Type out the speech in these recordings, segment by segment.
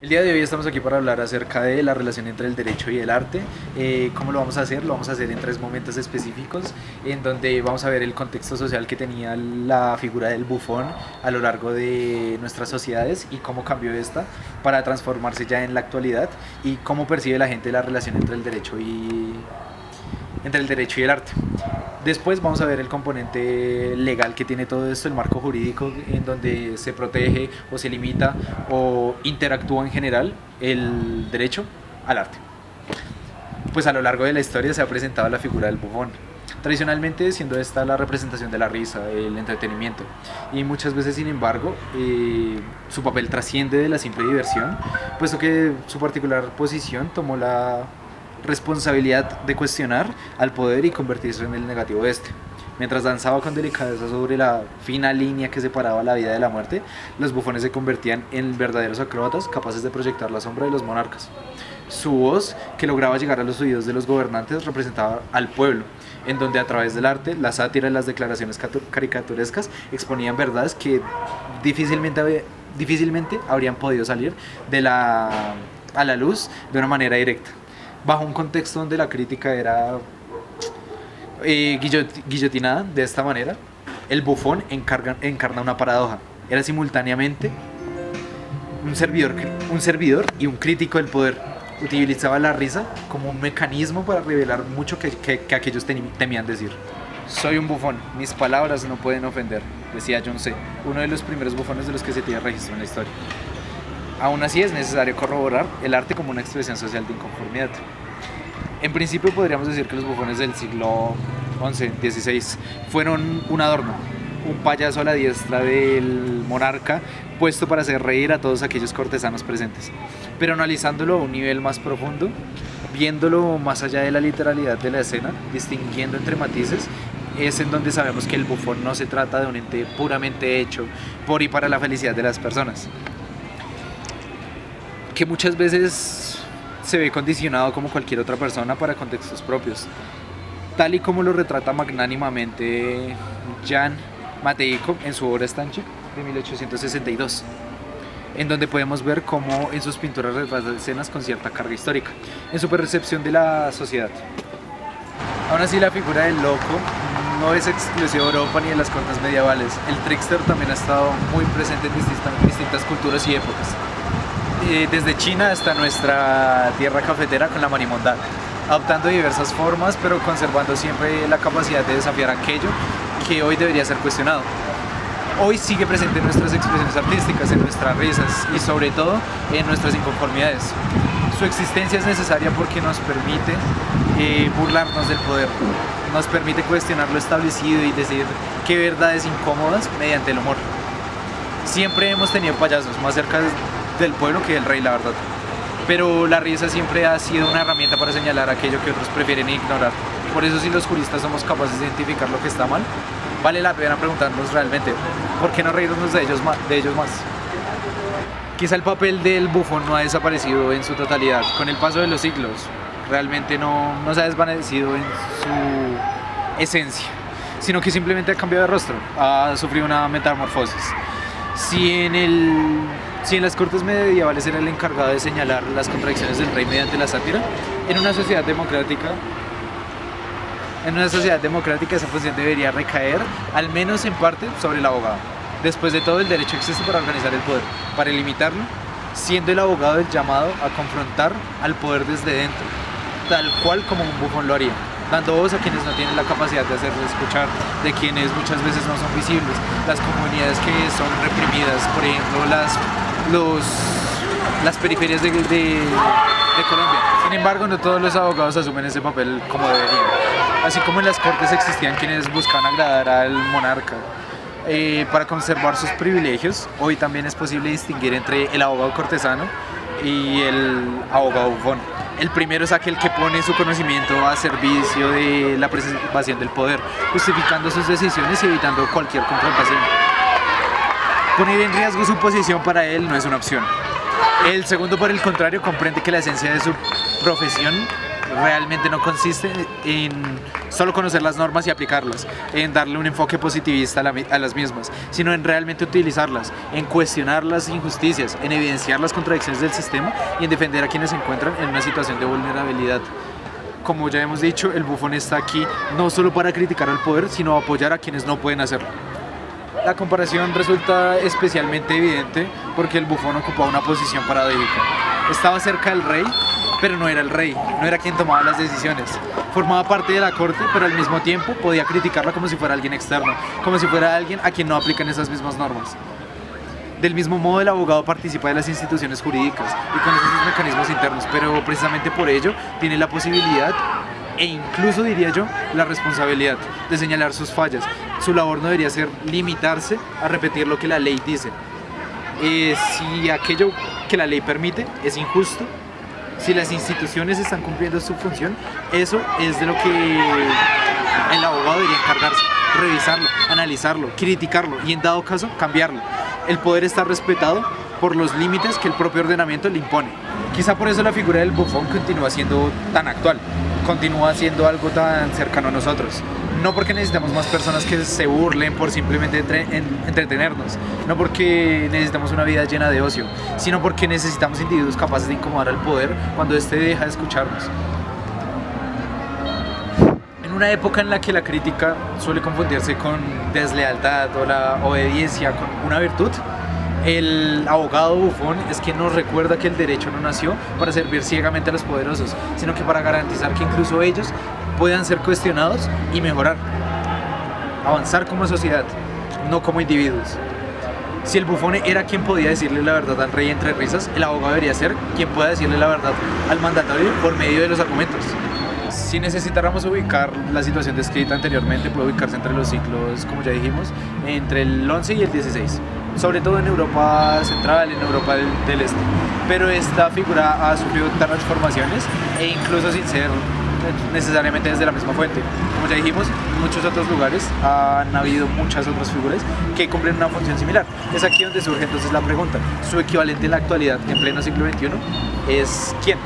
El día de hoy estamos aquí para hablar acerca de la relación entre el derecho y el arte. ¿Cómo lo vamos a hacer? Lo vamos a hacer en tres momentos específicos, en donde vamos a ver el contexto social que tenía la figura del bufón a lo largo de nuestras sociedades y cómo cambió esta para transformarse ya en la actualidad, y cómo percibe la gente la relación entre el derecho y el arte. Después vamos a ver el componente legal que tiene todo esto, el marco jurídico en donde se protege o se limita o interactúa en general el derecho al arte. Pues a lo largo de la historia se ha presentado la figura del bufón, tradicionalmente siendo esta la representación de la risa, el entretenimiento, y muchas veces, sin embargo, su papel trasciende de la simple diversión, puesto que su particular posición tomó la responsabilidad de cuestionar al poder y convertirse en el negativo de este. Mientras danzaba con delicadeza sobre la fina línea que separaba la vida de la muerte, los bufones se convertían en verdaderos acróbatas capaces de proyectar la sombra de los monarcas. Su voz, que lograba llegar a los oídos de los gobernantes, representaba al pueblo, en donde a través del arte, la sátira y las declaraciones caricaturescas exponían verdades que difícilmente habrían podido salir a la luz de una manera directa, bajo un contexto donde la crítica era guillotinada de esta manera. El bufón encarna una paradoja. Era simultáneamente un servidor y un crítico del poder. Utilizaba la risa como un mecanismo para revelar mucho que aquellos temían decir. Soy un bufón, mis palabras no pueden ofender, decía John C., uno de los primeros bufones de los que se tiene registro en la historia. Aún así, es necesario corroborar el arte como una expresión social de inconformidad. En principio podríamos decir que los bufones del siglo XI, XVI fueron un adorno, un payaso a la diestra del monarca, puesto para hacer reír a todos aquellos cortesanos presentes. Pero analizándolo a un nivel más profundo, viéndolo más allá de la literalidad de la escena, distinguiendo entre matices, es en donde sabemos que el bufón no se trata de un ente puramente hecho por y para la felicidad de las personas, que muchas veces se ve condicionado como cualquier otra persona para contextos propios, tal y como lo retrata magnánimamente Jan Matejko en su obra Stanchik de 1862, en donde podemos ver cómo en sus pinturas retrata escenas con cierta carga histórica en su percepción de la sociedad. Aún así, la figura del loco no es exclusiva de Europa ni de las cortes medievales. El trickster también ha estado muy presente en distintas culturas y épocas, desde China hasta nuestra tierra cafetera con la marimonda, adoptando diversas formas, pero conservando siempre la capacidad de desafiar aquello que hoy debería ser cuestionado. Hoy sigue presente en nuestras expresiones artísticas, en nuestras risas y sobre todo en nuestras inconformidades. Su existencia es necesaria porque nos permite burlarnos del poder, nos permite cuestionar lo establecido y decir qué verdades incómodas mediante el humor. Siempre hemos tenido payasos más cerca del pueblo que del rey, la verdad, pero la risa siempre ha sido una herramienta para señalar aquello que otros prefieren ignorar. Por eso, si los juristas somos capaces de identificar lo que está mal, vale la pena preguntarnos realmente ¿por qué no reírnos de ellos más? Quizá el papel del bufón no ha desaparecido en su totalidad con el paso de los siglos, realmente no se ha desvanecido en su esencia, sino que simplemente ha cambiado de rostro, ha sufrido una metamorfosis. Si en las cortes medievales era el encargado de señalar las contradicciones del rey mediante la sátira, en una sociedad democrática esa función debería recaer, al menos en parte, sobre el abogado. Después de todo, el derecho existe para organizar el poder, para limitarlo, siendo el abogado el llamado a confrontar al poder desde dentro, tal cual como un bufón lo haría, dando voz a quienes no tienen la capacidad de hacerse escuchar, de quienes muchas veces no son visibles, las comunidades que son reprimidas, por ejemplo las periferias de Colombia. Sin embargo, no todos los abogados asumen ese papel como deberían. Así como en las cortes existían quienes buscaban agradar al monarca para conservar sus privilegios, hoy también es posible distinguir entre el abogado cortesano y el abogado bufón. El primero es aquel que pone su conocimiento a servicio de la preservación del poder, justificando sus decisiones y evitando cualquier confrontación. Poner en riesgo su posición para él no es una opción. El segundo, por el contrario, comprende que la esencia de su profesión realmente no consiste en solo conocer las normas y aplicarlas, en darle un enfoque positivista a las mismas, sino en realmente utilizarlas, en cuestionar las injusticias, en evidenciar las contradicciones del sistema y en defender a quienes se encuentran en una situación de vulnerabilidad. Como ya hemos dicho, el bufón está aquí no solo para criticar al poder, sino apoyar a quienes no pueden hacerlo. La comparación resulta especialmente evidente porque el bufón ocupaba una posición paradójica. Estaba cerca del rey, pero no era el rey, no era quien tomaba las decisiones. Formaba parte de la corte, pero al mismo tiempo podía criticarla como si fuera alguien externo, como si fuera alguien a quien no aplican esas mismas normas. Del mismo modo, el abogado participa de las instituciones jurídicas y conoce sus mecanismos internos, pero precisamente por ello tiene la posibilidad e incluso, diría yo, la responsabilidad de señalar sus fallas. Su labor no debería ser limitarse a repetir lo que la ley dice. Si aquello que la ley permite es injusto, si las instituciones están cumpliendo su función, eso es de lo que el abogado debería encargarse, revisarlo, analizarlo, criticarlo y en dado caso cambiarlo. El poder está respetado por los límites que el propio ordenamiento le impone. Quizá por eso la figura del bufón continúa siendo tan actual, continúa siendo algo tan cercano a nosotros. No porque necesitamos más personas que se burlen por simplemente entretenernos, no porque necesitamos una vida llena de ocio, sino porque necesitamos individuos capaces de incomodar al poder cuando éste deja de escucharnos. En una época en la que la crítica suele confundirse con deslealtad o la obediencia con una virtud, el abogado bufón es quien nos recuerda que el derecho no nació para servir ciegamente a los poderosos, sino que para garantizar que incluso ellos puedan ser cuestionados y mejorar, avanzar como sociedad, no como individuos. Si el bufón era quien podía decirle la verdad al rey entre risas, el abogado debería ser quien pueda decirle la verdad al mandatario por medio de los argumentos. Si necesitáramos ubicar la situación descrita anteriormente, puede ubicarse entre los siglos, como ya dijimos, entre el 11 y el 16, sobre todo en Europa Central, en Europa del Este. Pero esta figura ha sufrido transformaciones e incluso sin ser necesariamente desde la misma fuente. Como ya dijimos, en muchos otros lugares han habido muchas otras figuras que cumplen una función similar. Es aquí donde surge entonces la pregunta: ¿su equivalente en la actualidad, en pleno siglo XXI, es quién?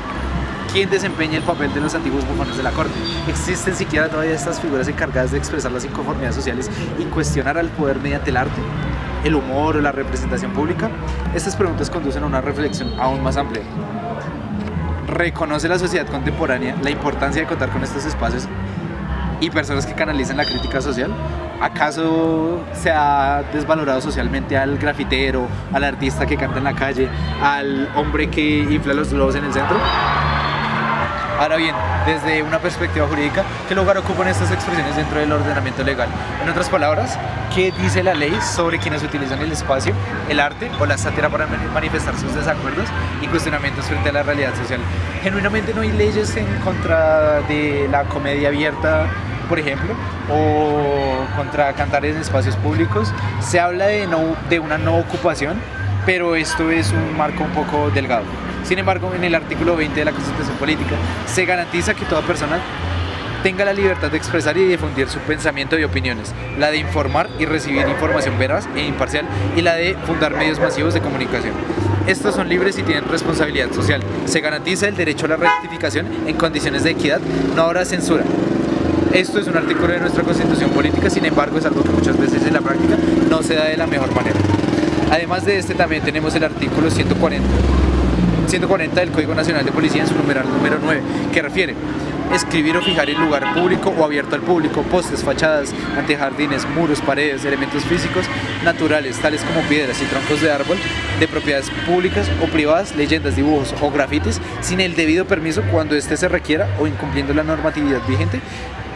¿Quién desempeña el papel de los antiguos bufones de la corte? ¿Existen siquiera todavía estas figuras encargadas de expresar las inconformidades sociales y cuestionar al poder mediante el arte, el humor o la representación pública? Estas preguntas conducen a una reflexión aún más amplia. ¿Reconoce la sociedad contemporánea la importancia de contar con estos espacios y personas que canalizan la crítica social? ¿Acaso se ha desvalorado socialmente al grafitero, al artista que canta en la calle, al hombre que infla los globos en el centro? Ahora bien, desde una perspectiva jurídica, ¿qué lugar ocupan estas expresiones dentro del ordenamiento legal? En otras palabras, ¿qué dice la ley sobre quienes utilizan el espacio, el arte o la sátira para manifestar sus desacuerdos y cuestionamientos frente a la realidad social? Genuinamente no hay leyes en contra de la comedia abierta, por ejemplo, o contra cantar en espacios públicos. Se habla de una no ocupación, pero esto es un marco un poco delgado. Sin embargo, en el artículo 20 de la Constitución Política se garantiza que toda persona tenga la libertad de expresar y difundir su pensamiento y opiniones, la de informar y recibir información veraz e imparcial y la de fundar medios masivos de comunicación. Estos son libres y tienen responsabilidad social. Se garantiza el derecho a la rectificación en condiciones de equidad, no habrá censura. Esto es un artículo de nuestra Constitución Política, sin embargo es algo que muchas veces en la práctica no se da de la mejor manera. Además de este también tenemos el artículo 140 del Código Nacional de Policía en su numeral número 9, que refiere: escribir o fijar en lugar público o abierto al público, postes, fachadas, antejardines, muros, paredes, elementos físicos naturales, tales como piedras y troncos de árbol, de propiedades públicas o privadas, leyendas, dibujos o grafitis, sin el debido permiso cuando éste se requiera o incumpliendo la normatividad vigente.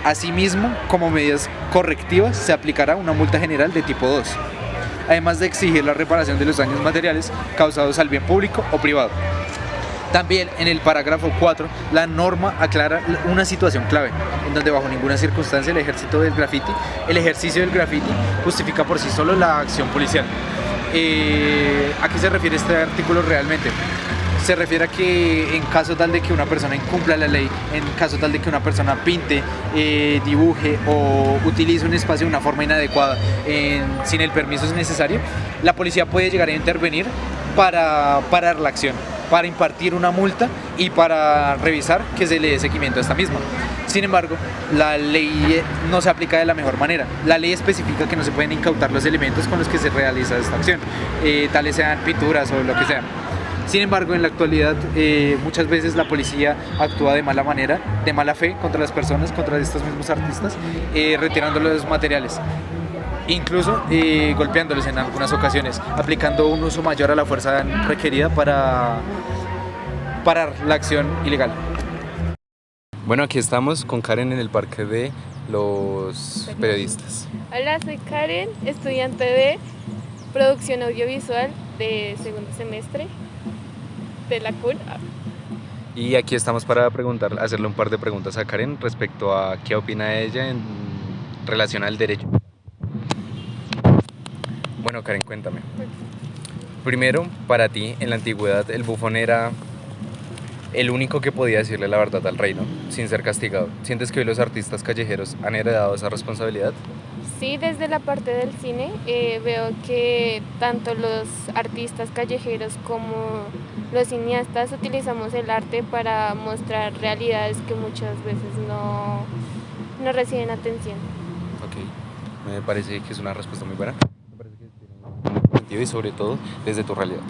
Asimismo, como medidas correctivas, se aplicará una multa general de tipo 2, además de exigir la reparación de los daños materiales causados al bien público o privado. También en el parágrafo 4, la norma aclara una situación clave, en donde bajo ninguna circunstancia el ejercicio del graffiti justifica por sí solo la acción policial. ¿A qué se refiere este artículo realmente? Se refiere a que en caso tal de que una persona incumpla la ley, en caso tal de que una persona pinte, dibuje o utilice un espacio de una forma inadecuada sin el permiso necesario, la policía puede llegar a intervenir para parar la acción. para impartir una multa y para revisar que se le dé seguimiento a esta misma. Sin embargo, la ley no se aplica de la mejor manera. La ley especifica que no se pueden incautar los elementos con los que se realiza esta acción, tales sean pinturas o lo que sea. Sin embargo, en la actualidad muchas veces la policía actúa de mala manera, de mala fe contra las personas, contra estos mismos artistas, retirando los materiales, incluso golpeándoles en algunas ocasiones, aplicando un uso mayor a la fuerza requerida para parar la acción ilegal. Bueno, aquí estamos con Karen en el parque de los periodistas. Hola, soy Karen, estudiante de producción audiovisual de segundo semestre de la CUL. Y aquí estamos para hacerle un par de preguntas a Karen respecto a qué opina ella en relación al derecho. Bueno, Karen, cuéntame. Primero, para ti, en la antigüedad, el bufón era el único que podía decirle la verdad al rey, ¿no? Sin ser castigado. ¿Sientes que hoy los artistas callejeros han heredado esa responsabilidad? Sí, desde la parte del cine veo que tanto los artistas callejeros como los cineastas utilizamos el arte para mostrar realidades que muchas veces no reciben atención. Ok, me parece que es una respuesta muy buena. Me parece que tiene un sentido y sobre todo desde tu realidad.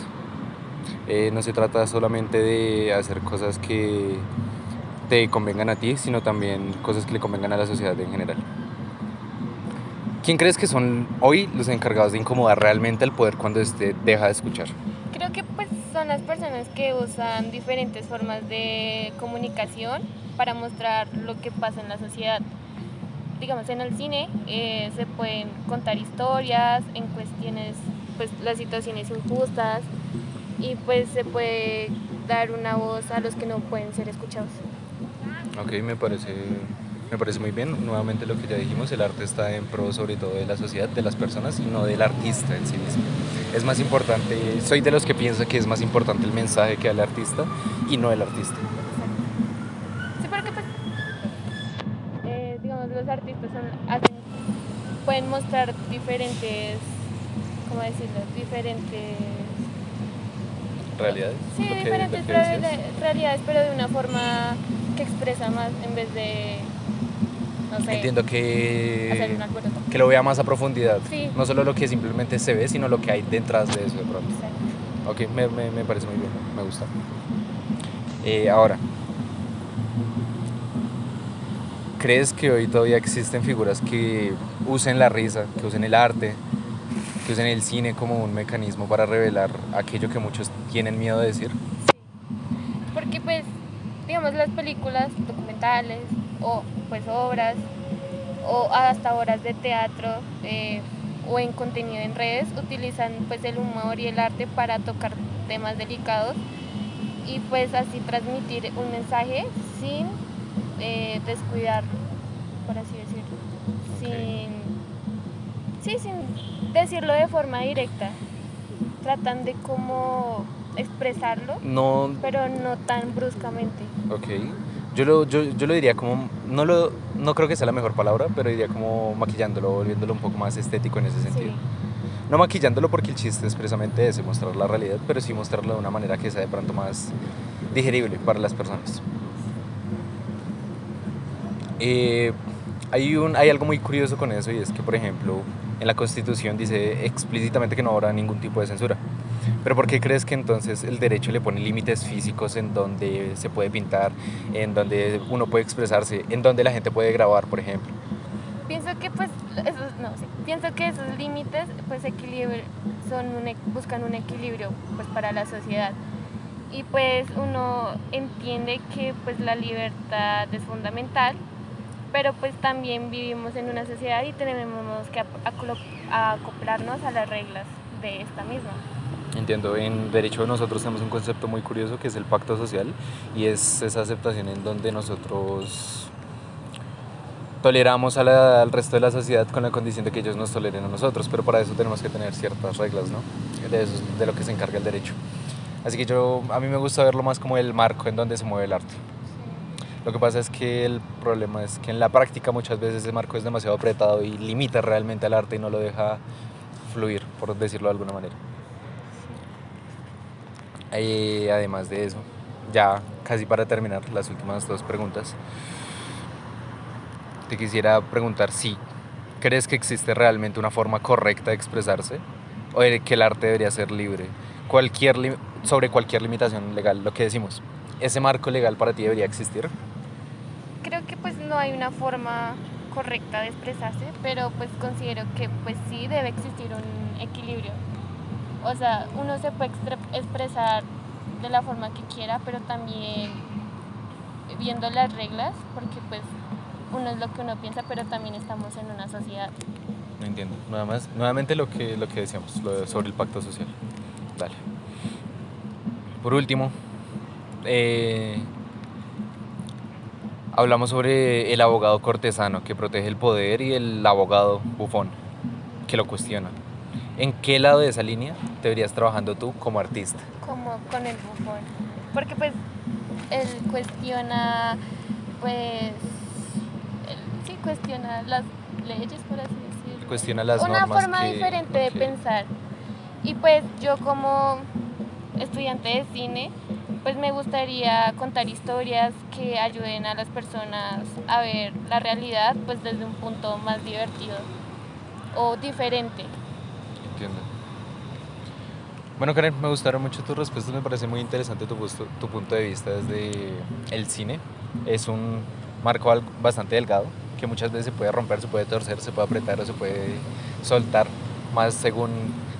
No se trata solamente de hacer cosas que te convengan a ti, sino también cosas que le convengan a la sociedad en general. ¿Quién crees que son hoy los encargados de incomodar realmente al poder cuando éste deja de escuchar? Creo que pues son las personas que usan diferentes formas de comunicación para mostrar lo que pasa en la sociedad. Digamos, en el cine se pueden contar historias en cuestiones, pues las situaciones injustas, y pues se puede dar una voz a los que no pueden ser escuchados. Ok, me parece muy bien. Nuevamente lo que ya dijimos, el arte está en pro sobre todo de la sociedad, de las personas y no del artista en sí mismo. Es más importante, soy de los que piensa que es más importante el mensaje que da el artista y no el artista. Sí, porque pues, digamos, los artistas pueden mostrar diferentes, ¿cómo decirlo? Diferentes ¿Realidades? Sí, diferentes realidades, pero de una forma que expresa más en vez de, no sé, Entiendo hacer un alboroto. que lo vea más a profundidad. Sí. No solo lo que simplemente se ve, sino lo que hay detrás de eso de pronto. Exacto. Ok, me parece muy bien, me gusta. Ahora, ¿crees que hoy todavía existen figuras que usen la risa, que usen el arte, que usen el cine como un mecanismo para revelar aquello que muchos tienen miedo de decir? Sí, porque pues, digamos, las películas documentales o pues obras o hasta obras de teatro o en contenido en redes utilizan pues el humor y el arte para tocar temas delicados y pues así transmitir un mensaje sin descuidar, por así decirlo, sin decirlo de forma directa. Tratan de como expresarlo, No, pero no tan bruscamente. ok. Yo lo diría como, no creo que sea la mejor palabra, pero diría como maquillándolo, volviéndolo un poco más estético en ese sentido. Sí. No maquillándolo porque el chiste es precisamente ese, mostrar la realidad, pero sí mostrarlo de una manera que sea de pronto más digerible para las personas. Hay algo muy curioso con eso, y es que, por ejemplo, en la Constitución dice explícitamente que no habrá ningún tipo de censura. Pero ¿por qué crees que entonces el derecho le pone límites físicos en donde se puede pintar, en donde uno puede expresarse, en donde la gente puede grabar, por ejemplo? Pienso que pues pienso que esos límites pues buscan un equilibrio pues para la sociedad. Y pues uno entiende que pues la libertad es fundamental, pero pues también vivimos en una sociedad y tenemos que acoplarnos a las reglas de esta misma. Entiendo, en derecho nosotros tenemos un concepto muy curioso que es el pacto social, y es esa aceptación en donde nosotros toleramos al resto de la sociedad con la condición de que ellos nos toleren a nosotros, pero para eso tenemos que tener ciertas reglas, ¿no? De eso es de lo que se encarga el derecho. Así que a mí me gusta verlo más como el marco en donde se mueve el arte. Lo que pasa es que el problema es que en la práctica muchas veces ese marco es demasiado apretado y limita realmente al arte y no lo deja fluir, por decirlo de alguna manera. Además de eso, ya casi para terminar, las últimas dos preguntas, te quisiera preguntar si crees que existe realmente una forma correcta de expresarse o de que el arte debería ser libre, sobre cualquier limitación legal, lo que decimos. ¿Ese marco legal para ti debería existir? Creo que pues no hay una forma correcta de expresarse, pero pues considero que pues sí debe existir un equilibrio. O sea, uno se puede expresar de la forma que quiera, pero también viendo las reglas, porque pues uno es lo que uno piensa, pero también estamos en una sociedad. No entiendo. Nuevamente lo que decíamos, sobre el pacto social. Dale. Por último, hablamos sobre el abogado cortesano que protege el poder y el abogado bufón que lo cuestiona. ¿En qué lado de esa línea te verías trabajando tú como artista? Como con el bufón, porque pues él cuestiona, pues, sí cuestiona las leyes, por así decirlo. Cuestiona las Una normas forma que... diferente de Ok. pensar. Y pues yo como estudiante de cine, pues me gustaría contar historias que ayuden a las personas a ver la realidad pues desde un punto más divertido o diferente. Entiendo. Bueno, Karen, me gustaron mucho tus respuestas, me parece muy interesante tu punto de vista desde el cine. Es un marco bastante delgado, que muchas veces se puede romper, se puede torcer, se puede apretar o se puede soltar, más según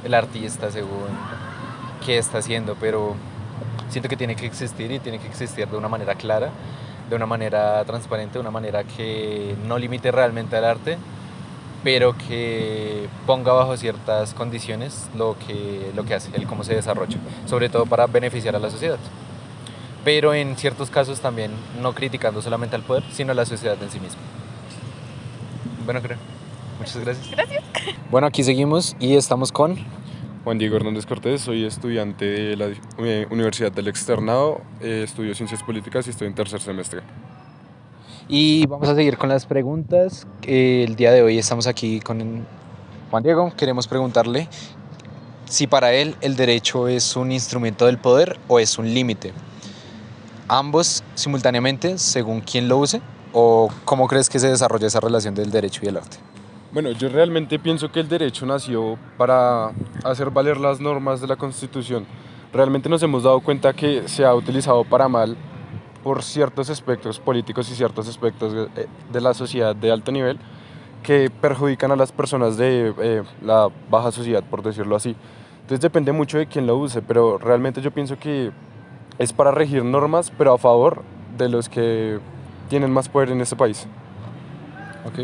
el artista, según qué está haciendo, pero siento que tiene que existir y tiene que existir de una manera clara, de una manera transparente, de una manera que no limite realmente al arte, pero que ponga bajo ciertas condiciones lo que hace, el cómo se desarrolla, sobre todo para beneficiar a la sociedad. Pero en ciertos casos también no criticando solamente al poder, sino a la sociedad en sí misma. Bueno, creo. Muchas gracias. Gracias. Bueno, aquí seguimos y estamos con... Juan Diego Hernández Cortés, soy estudiante de la Universidad del Externado, estudio Ciencias Políticas y estoy en tercer semestre. Y vamos a seguir con las preguntas. El día de hoy estamos aquí con Juan Diego. Queremos preguntarle si para él el derecho es un instrumento del poder o es un límite. Ambos simultáneamente, según quién lo use, o cómo crees que se desarrolla esa relación del derecho y el arte. Bueno, yo realmente pienso que el derecho nació para hacer valer las normas de la Constitución. Realmente nos hemos dado cuenta que se ha utilizado para mal por ciertos aspectos políticos y ciertos aspectos de la sociedad de alto nivel que perjudican a las personas de la baja sociedad, por decirlo así. Entonces depende mucho de quién lo use, pero realmente yo pienso que es para regir normas, pero a favor de los que tienen más poder en este país. Ok,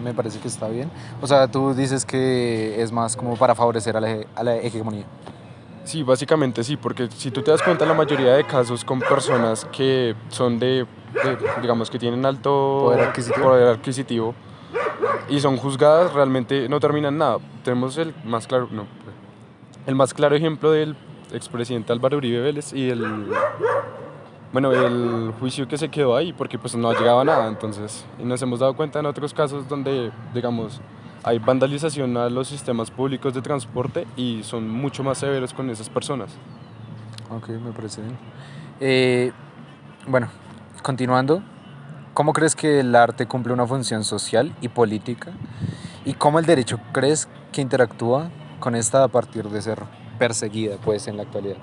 me parece que está bien. O sea, tú dices que es más como para favorecer a la hegemonía. Sí, básicamente sí, porque si tú te das cuenta, la mayoría de casos con personas que son digamos, que tienen alto poder adquisitivo y son juzgadas, realmente no terminan nada. Tenemos el más claro ejemplo del expresidente Álvaro Uribe Vélez y el juicio que se quedó ahí, porque pues no llegaba a nada. Entonces, y nos hemos dado cuenta en otros casos donde, digamos, hay vandalización a los sistemas públicos de transporte y son mucho más severos con esas personas. Ok, me parece bien. Bueno, continuando, ¿cómo crees que el arte cumple una función social y política? ¿Y cómo el derecho crees que interactúa con esta a partir de ser perseguida, pues, en la actualidad?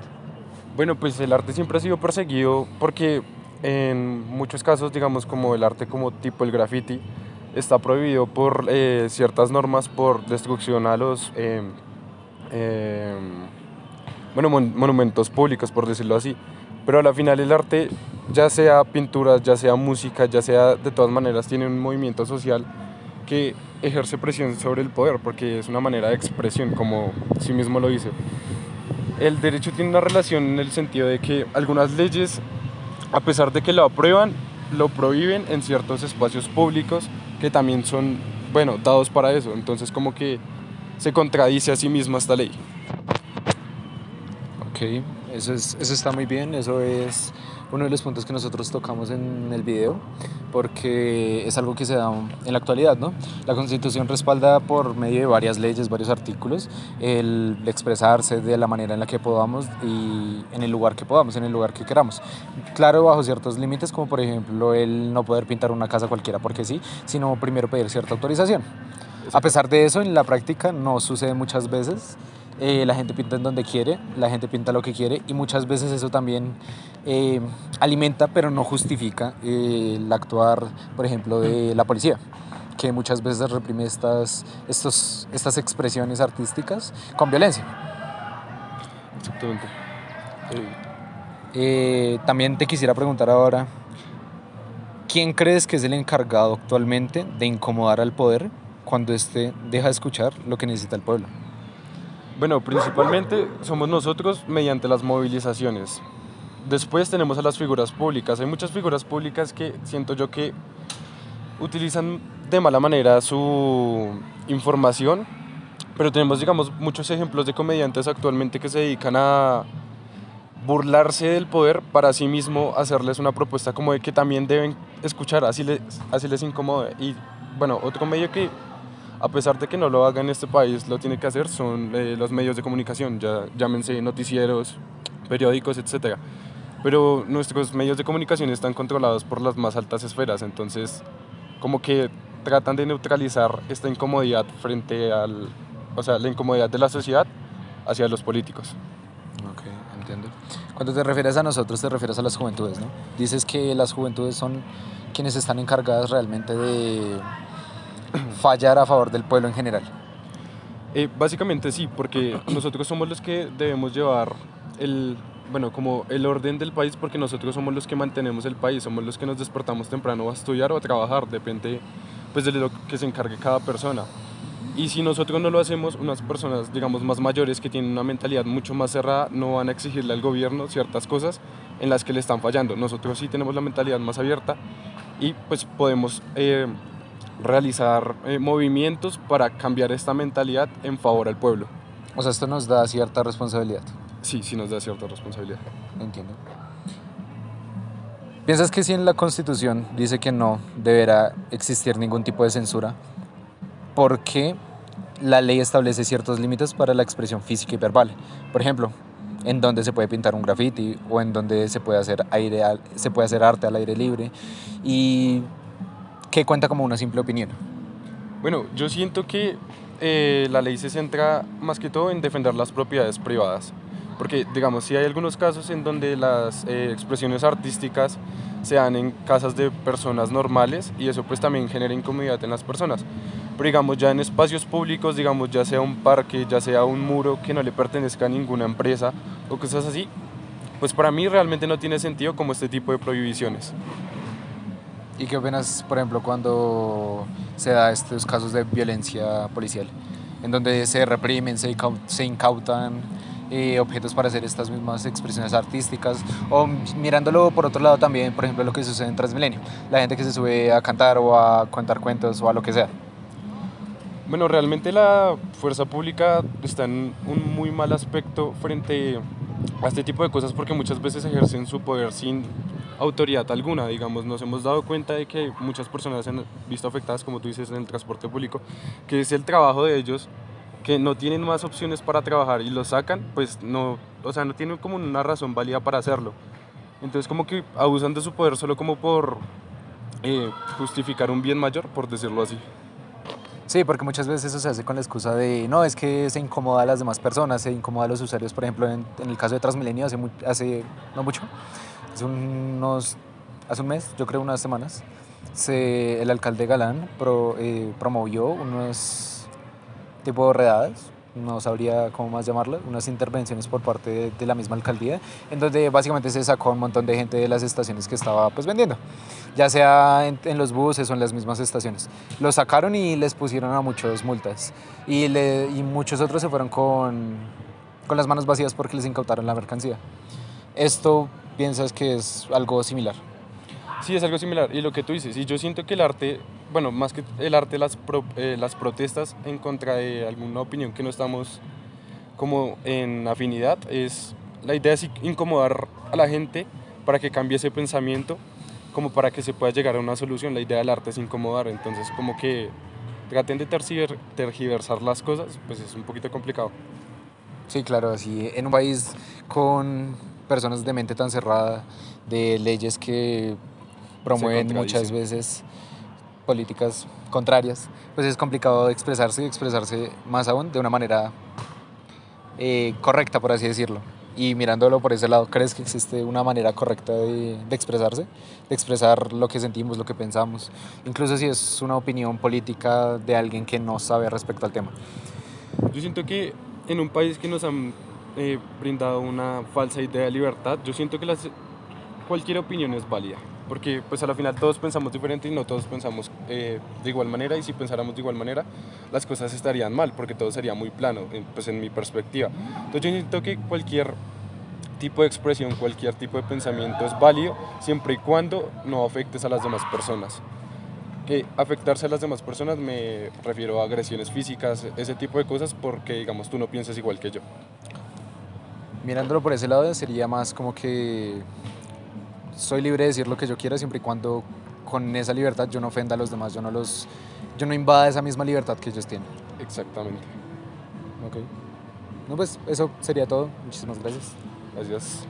Bueno, pues el arte siempre ha sido perseguido porque en muchos casos, digamos, como el arte como tipo el graffiti, está prohibido por ciertas normas por destrucción a los monumentos públicos, por decirlo así. Pero a la final el arte, ya sea pintura, ya sea música, ya sea de todas maneras, tiene un movimiento social que ejerce presión sobre el poder, porque es una manera de expresión, como sí mismo lo dice. El derecho tiene una relación en el sentido de que algunas leyes, a pesar de que lo aprueban, lo prohíben en ciertos espacios públicos que también son, bueno, dados para eso. Entonces como que se contradice a sí misma esta ley. Ok, Eso está muy bien, eso es uno de los puntos que nosotros tocamos en el video, porque es algo que se da en la actualidad, ¿no? La Constitución respalda por medio de varias leyes, varios artículos, el expresarse de la manera en la que podamos y en el lugar que podamos, en el lugar que queramos. Claro, bajo ciertos límites, como por ejemplo el no poder pintar una casa cualquiera porque sí, sino primero pedir cierta autorización. A pesar de eso, en la práctica no sucede muchas veces. La gente pinta en donde quiere, la gente pinta lo que quiere y muchas veces eso también alimenta pero no justifica el actuar, por ejemplo, de la policía, que muchas veces reprime estas expresiones artísticas con violencia. Exactamente. También te quisiera preguntar ahora, ¿quién crees que es el encargado actualmente de incomodar al poder cuando éste deja de escuchar lo que necesita el pueblo? Bueno, principalmente somos nosotros mediante las movilizaciones. Después tenemos a las figuras públicas. Hay muchas figuras públicas que siento yo que utilizan de mala manera su información, pero tenemos, digamos, muchos ejemplos de comediantes actualmente que se dedican a burlarse del poder para sí mismo hacerles una propuesta como de que también deben escuchar, así les incomode. Y bueno, otro medio que a pesar de que no lo haga en este país, lo tiene que hacer son los medios de comunicación, ya llámense noticieros, periódicos, etc. Pero nuestros medios de comunicación están controlados por las más altas esferas, entonces como que tratan de neutralizar esta incomodidad o sea, la incomodidad de la sociedad hacia los políticos. Ok, entiendo. Cuando te refieres a nosotros, te refieres a las juventudes, ¿no? Dices que las juventudes son quienes están encargadas realmente de fallar a favor del pueblo en general. Básicamente sí, porque nosotros somos los que debemos llevar como el orden del país, porque nosotros somos los que mantenemos el país, somos los que nos despertamos temprano a estudiar o a trabajar, depende pues de lo que se encargue cada persona. Y si nosotros no lo hacemos, unas personas, digamos, más mayores que tienen una mentalidad mucho más cerrada no van a exigirle al gobierno ciertas cosas en las que le están fallando. Nosotros sí tenemos la mentalidad más abierta y pues podemos realizar movimientos para cambiar esta mentalidad en favor al pueblo. O sea, esto nos da cierta responsabilidad. Sí, sí nos da cierta responsabilidad. Entiendo. ¿Piensas que si en la Constitución dice que no deberá existir ningún tipo de censura, por qué la ley establece ciertos límites para la expresión física y verbal? Por ejemplo, en donde se puede pintar un graffiti o en donde se puede hacer arte al aire libre y que cuenta como una simple opinión. Bueno, yo siento que la ley se centra más que todo en defender las propiedades privadas, porque digamos, sí hay algunos casos en donde las expresiones artísticas se dan en casas de personas normales y eso pues también genera incomodidad en las personas, pero digamos ya en espacios públicos, digamos ya sea un parque, ya sea un muro que no le pertenezca a ninguna empresa o cosas así, pues para mí realmente no tiene sentido como este tipo de prohibiciones. ¿Y qué opinas, por ejemplo, cuando se da estos casos de violencia policial, en donde se reprimen, se incautan objetos para hacer estas mismas expresiones artísticas? O mirándolo por otro lado también, por ejemplo, lo que sucede en Transmilenio, la gente que se sube a cantar o a contar cuentos o a lo que sea. Bueno, realmente la fuerza pública está en un muy mal aspecto frente a este tipo de cosas porque muchas veces ejercen su poder sin autoridad alguna. Digamos, nos hemos dado cuenta de que muchas personas se han visto afectadas, como tú dices, en el transporte público, que es el trabajo de ellos, que no tienen más opciones para trabajar y lo sacan, pues no, o sea, no tienen como una razón válida para hacerlo. Entonces como que abusan de su poder solo como por justificar un bien mayor, por decirlo así. Sí, porque muchas veces eso se hace con la excusa de, no, es que se incomoda a las demás personas, se incomoda a los usuarios. Por ejemplo, en el caso de Transmilenio, hace no mucho, hace un mes, yo creo unas semanas, el alcalde Galán promovió unos tipo de redadas, no sabría cómo más llamarlas, unas intervenciones por parte de la misma alcaldía, en donde básicamente se sacó un montón de gente de las estaciones que estaba pues vendiendo, ya sea en los buses o en las mismas estaciones. Los sacaron y les pusieron a muchos multas y muchos otros se fueron con las manos vacías porque les incautaron la mercancía. ¿Esto piensas que es algo similar? Sí, es algo similar. Y lo que tú dices, y yo siento que el arte, bueno, más que el arte, las protestas en contra de alguna opinión que no estamos como en afinidad, es la idea es incomodar a la gente para que cambie ese pensamiento, como para que se pueda llegar a una solución. La idea del arte es incomodar, entonces como que traten de tergiversar las cosas, pues es un poquito complicado. Sí, claro, así en un país con personas de mente tan cerrada, de leyes que promueven muchas contradicen. veces políticas contrarias, pues es complicado expresarse y expresarse más aún de una manera correcta, por así decirlo. Y mirándolo por ese lado, ¿crees que existe una manera correcta de expresarse? De expresar lo que sentimos, lo que pensamos, incluso si es una opinión política de alguien que no sabe respecto al tema. Yo siento que en un país que nos han brindado una falsa idea de libertad, yo siento que cualquier opinión es válida, porque pues a la final todos pensamos diferente y no todos pensamos de igual manera, y si pensáramos de igual manera las cosas estarían mal, porque todo sería muy plano, pues en mi perspectiva. Entonces yo siento que cualquier tipo de expresión, cualquier tipo de pensamiento es válido siempre y cuando no afectes a las demás personas. Que afectarse a las demás personas me refiero a agresiones físicas, ese tipo de cosas, porque digamos tú no piensas igual que yo. Mirándolo por ese lado sería más como que soy libre de decir lo que yo quiera siempre y cuando con esa libertad yo no ofenda a los demás, yo no invada esa misma libertad que ellos tienen. Exactamente. Ok. No, pues eso sería todo. Muchísimas gracias. Gracias.